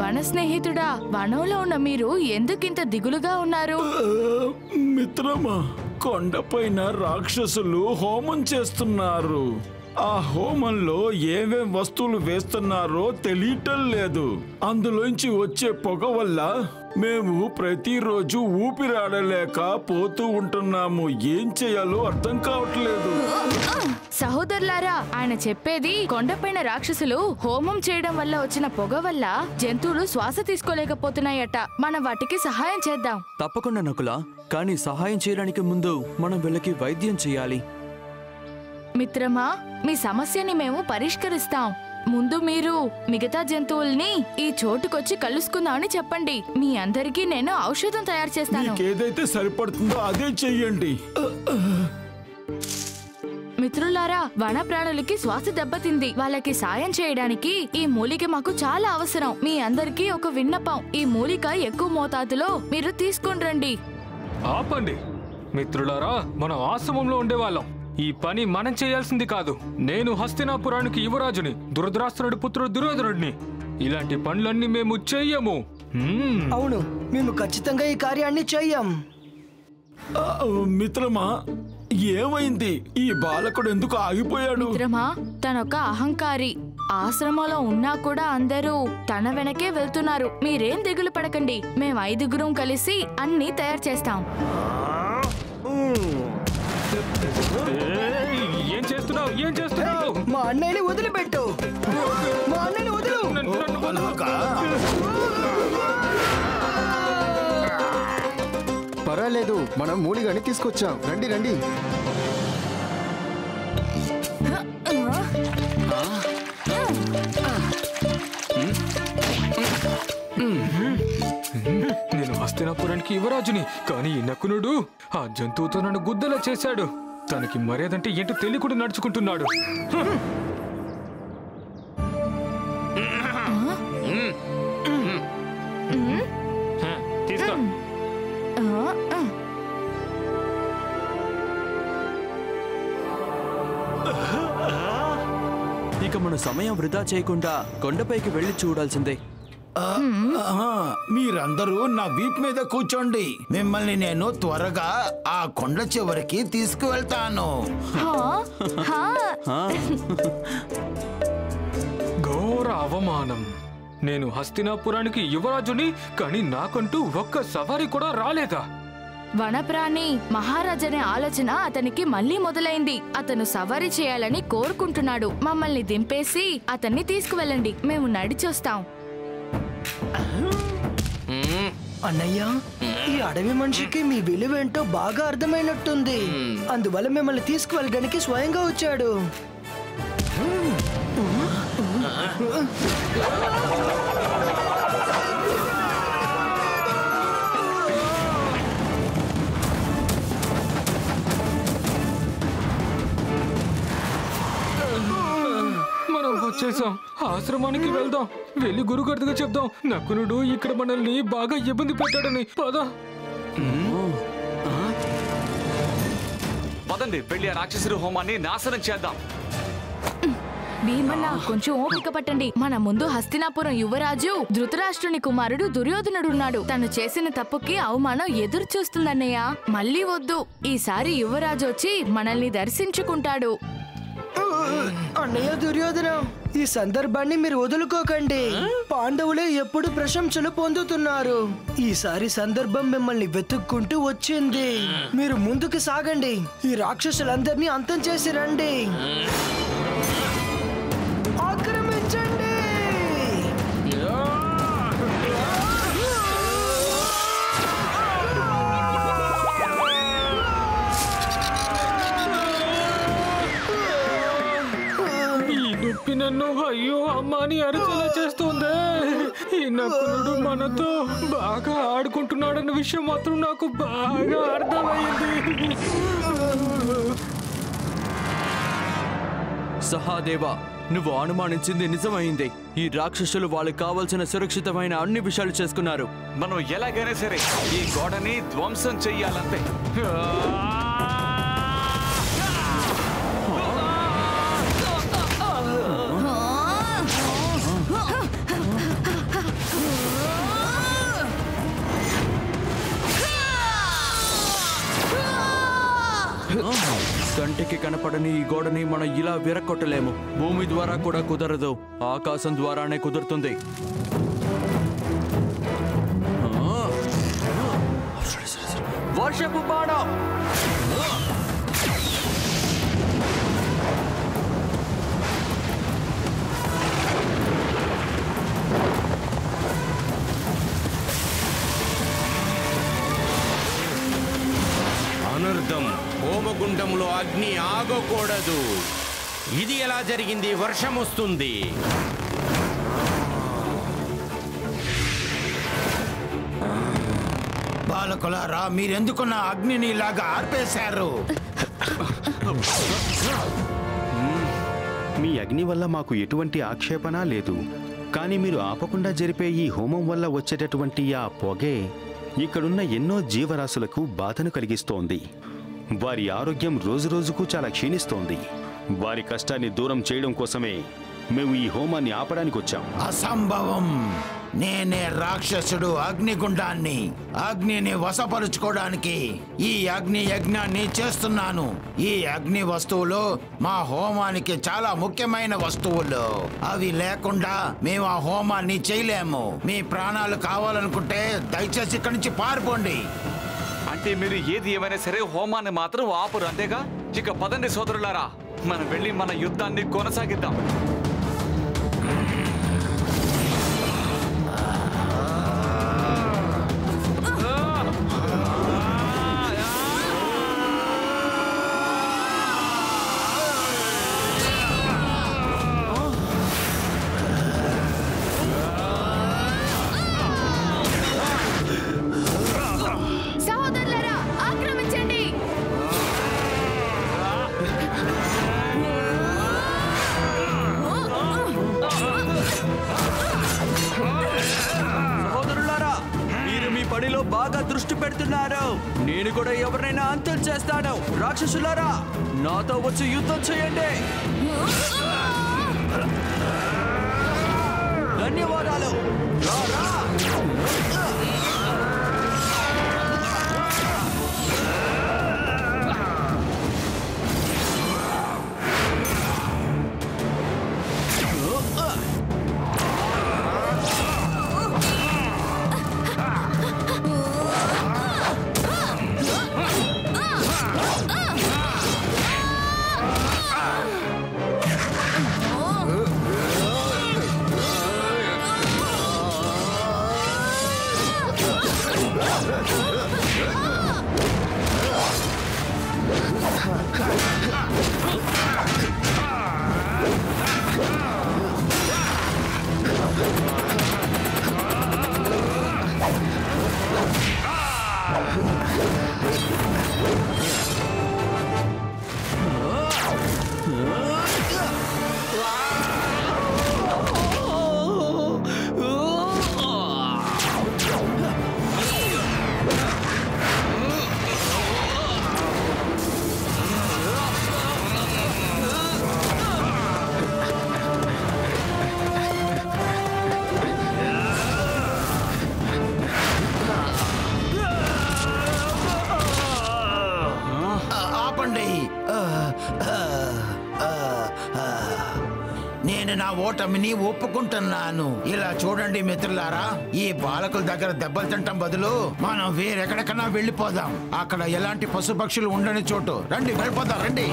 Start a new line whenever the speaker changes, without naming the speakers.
వన స్నేహితుడా, వనంలో ఉన్న మీరు ఎందుకింత దిగులుగా ఉన్నారు?
మిత్రమా, కొండపైన రాక్షసులు హోమం చేస్తున్నారు. ఆ హోమంలో ఏమేం వస్తువులు వేస్తున్నారో తెలియటం లేదు. అందులోంచి వచ్చే పొగ వల్ల మేము ప్రతిరోజు ఊపిరాడలేక పోతూ ఉంటున్నాము. ఏం చేయాలో అర్థం కావట్లేదు.
సహోదరులారా, ఆయన చెప్పేది కొండపైన రాక్షసులు హోమం చేయడం వల్ల వచ్చిన పొగ వల్ల జంతువులు శ్వాస తీసుకోలేకపోతున్నాయట. మనం వాటికి సహాయం చేద్దాం.
తప్పకుండా నకులా, కానీ సహాయం చేయడానికి ముందు మనం వీళ్ళకి వైద్యం చేయాలి.
మిత్రమా, మీ సమస్యని మేము పరిష్కరిస్తాం. ముందు మీరు మిగతా జంతువుల్ని ఈ చోటుకొచ్చి కలుసుకుందామని చెప్పండి. మీ అందరికీ నేను ఔషధం తయారు చేస్తాను.
ఏదైతే సరిపడుతుందో అదే చెయ్యండి.
మిత్రులారా, వన ప్రాణులకి శ్వాస దెబ్బతింది. వాళ్ళకి సాయం చేయడానికి ఈ మూలిక మాకు చాలా అవసరం. మీ అందరికీ ఒక విన్నపం, ఈ మూలిక ఎక్కువ మోతాదులో మీరు తీసుకొని రండి.
ఆపండి మిత్రులారా, మనం ఆశ్రమంలో ఉండేవాళ్ళం. ఈ పని మనం చేయాల్సింది కాదు. నేను హస్తినాపురానికి యువరాజుని, దురదరాష్ట్రుడి పుత్రుడు దుర్యోధనుడిని. ఇలాంటి పనులన్నీ మేము చెయ్యము.
అవును, మేము ఖచ్చితంగా ఈ కార్యాన్ని చెయ్యం.
మిత్రమా, ఏమైంది? ఈ బాలకుడు ఎందుకు ఆగిపోయాడు?
మిత్రమా, తనొక అహంకారి. ఆశ్రమంలో ఉన్నా కూడా అందరూ తన వెనకే వెళ్తున్నారు. మీరేం దిగులు పడకండి, మేము 5గురం కలిసి అన్ని తయారు చేస్తాం.
ఏం చేస్తున్నావు? ఏం చేస్తున్నావు?
మా అన్నయ్యని వదిలిపెట్టు. మా అన్నయ్యని వదిలు.
పర్వాలేదు, మనం మూలిగాని తీసుకొచ్చాం. రండి రండి.
నేను హస్తినాపురానికి యువరాజుని, కానీ ఈ నకులుడు ఆ జంతువుతో నన్ను గుద్దలా చేశాడు. తనకి మర్యాదంటే ఏంటో తెలియకుండా నడుచుకుంటున్నాడు. తీసుకో.
ఇక మన సమయం వృధా చేయకుండా కొండపైకి వెళ్లి చూడాల్సిందే.
మీరందరూ నా వీప్ మీద కూర్చోండి. మిమ్మల్ని నేను త్వరగా ఆ కొండ చివరికి తీసుకువెళ్తాను.
ఘోర అవమానం. నేను హస్తినాపురానికి యువరాజుని, కానీ నాకంటూ ఒక్క సవారీ కూడా రాలేదా?
వనప్రాణి మహారాజనే ఆలోచన అతనికి మళ్ళీ మొదలైంది. అతను సవారీ చేయాలని కోరుకుంటున్నాడు. మమ్మల్ని దింపేసి అతన్ని తీసుకువెళ్ళండి, మేము నడిచొస్తాం.
అన్నయ్య, ఈ అడవి మనిషికి మీ విలువేంటో బాగా అర్థమైనట్టుంది. అందువల్ల మిమ్మల్ని తీసుకువెళ్ళడానికి స్వయంగా వచ్చాడు.
మనం వచ్చేసాం. ఆశ్రమానికి వెళ్దాం. వెళ్ళి గురుగారిగా చెప్దాం, నకులుడు ఇక్కడ మనల్ని బాగా ఇబ్బంది పెట్టాడని.
పదండి, వెళ్ళి ఆ రాక్షసుడి హోమాన్ని నాశనం చేద్దాం.
భీమన్న, కొంచెం ఓపిక పట్టండి. మన ముందు హస్తినాపురం యువరాజు ధృతరాష్ట్రుని కుమారుడు దుర్యోధనుడున్నాడు. తను చేసిన తప్పుకి అవమానం ఎదురు చూస్తుందన్నయ్య. మళ్ళీ వద్దు, ఈసారి యువరాజు వచ్చి మనల్ని దర్శించుకుంటాడు.
అన్నయ్య దుర్యోధన, ఈ సందర్భాన్ని మీరు వదులుకోకండి. పాండవులే ఎప్పుడు ప్రశంసలు పొందుతున్నారు. ఈసారి సందర్భం మిమ్మల్ని వెతుక్కుంటూ వచ్చింది. మీరు ముందుకు సాగండి. ఈ రాక్షసులందరినీ అంతం చేసి రండి. ఆక్రమించండి.
నన్ను అయ్యో అమ్మ అని అరిచేలా చేస్తుందే. ఈ నకులుడు మనతో బాగా ఆడుకుంటున్నాడన్న విషయం మాత్రం నాకు బాగా అర్థమైంది.
సహాదేవ, నువ్వు అనుమానించింది నిజమైంది. ఈ రాక్షసులు వాళ్ళకి కావలసిన సురక్షితమైన అన్ని విషయాలు చేసుకున్నారు.
మనం ఎలాగైనా సరే ఈ గోడని ధ్వంసం చెయ్యాలంతే.
కంటికి కనపడని ఈ గోడని మనం ఇలా విరగొట్టలేము. భూమి ద్వారా కూడా కుదరదు, ఆకాశం ద్వారానే కుదురుతుంది. వర్షపు బాణం!
అనర్థం. హోమగుండంలో అగ్ని ఆగకూడదు. ఇది ఎలా జరిగింది? వర్షం వస్తుంది.
బాలకులారా, మీరెందుకు నా అగ్నిని ఇలాగా ఆర్పేశారు?
మీ అగ్ని వల్ల మాకు ఎటువంటి ఆక్షేపణ లేదు. కానీ మీరు ఆపకుండా జరిపే ఈ హోమం వల్ల వచ్చేటటువంటి ఆ పొగే ఇక్కడున్న ఎన్నో జీవరాశులకు బాధను కలిగిస్తోంది. వారి ఆరోగ్యం రోజురోజుకు చాలా క్షీణిస్తోంది. వారి కష్టాన్ని దూరం చేయడం కోసమే మేము ఈ హోమాన్ని ఆపడానికి వచ్చాం.
అసంభవం. నేనే రాక్షసుడు అగ్నిగుండాన్ని. అగ్నిని వశపరుచుకోవడానికి ఈ అగ్ని యజ్ఞాన్ని చేస్తున్నాను. ఈ అగ్ని వస్తువులు మా హోమానికి చాలా ముఖ్యమైన వస్తువులు. అవి లేకుండా మేము ఆ హోమాన్ని చేయలేము. మీ ప్రాణాలు కావాలనుకుంటే దయచేసి ఇక్కడి నుంచి పారిపోండి.
అంటే మీరు ఏది ఏమైనా సరే హోమాన్ని మాత్రం ఆపరు, అంతేగా? ఇక పదండి సోదరులారా, మనం వెళ్ళి మన యుద్ధాన్ని కొనసాగిద్దాం.
సహోదరులారా, ఆక్రమించండి!
సహోదరులారా, మీరు మీ పనిలో బాగా దృష్టి పెడుతున్నారు. నేను కూడా ఎవరినైనా అంతం చేస్తాను. రాక్షసులారా, నాతో వచ్చి యుద్ధం చేయండి. ధన్యవాదాలు. రా, రా.
నేను నా ఓటమిని ఒప్పుకుంటున్నాను. ఇలా చూడండి మిత్రులారా, ఈ బాలకుల దగ్గర దెబ్బలు తింటాం బదులు మనం వేరెక్కడికన్నా వెళ్ళిపోదాం. అక్కడ ఎలాంటి పశుపక్షులు ఉండని చోటు. రండి, వెళ్ళిపోదాం, రండి.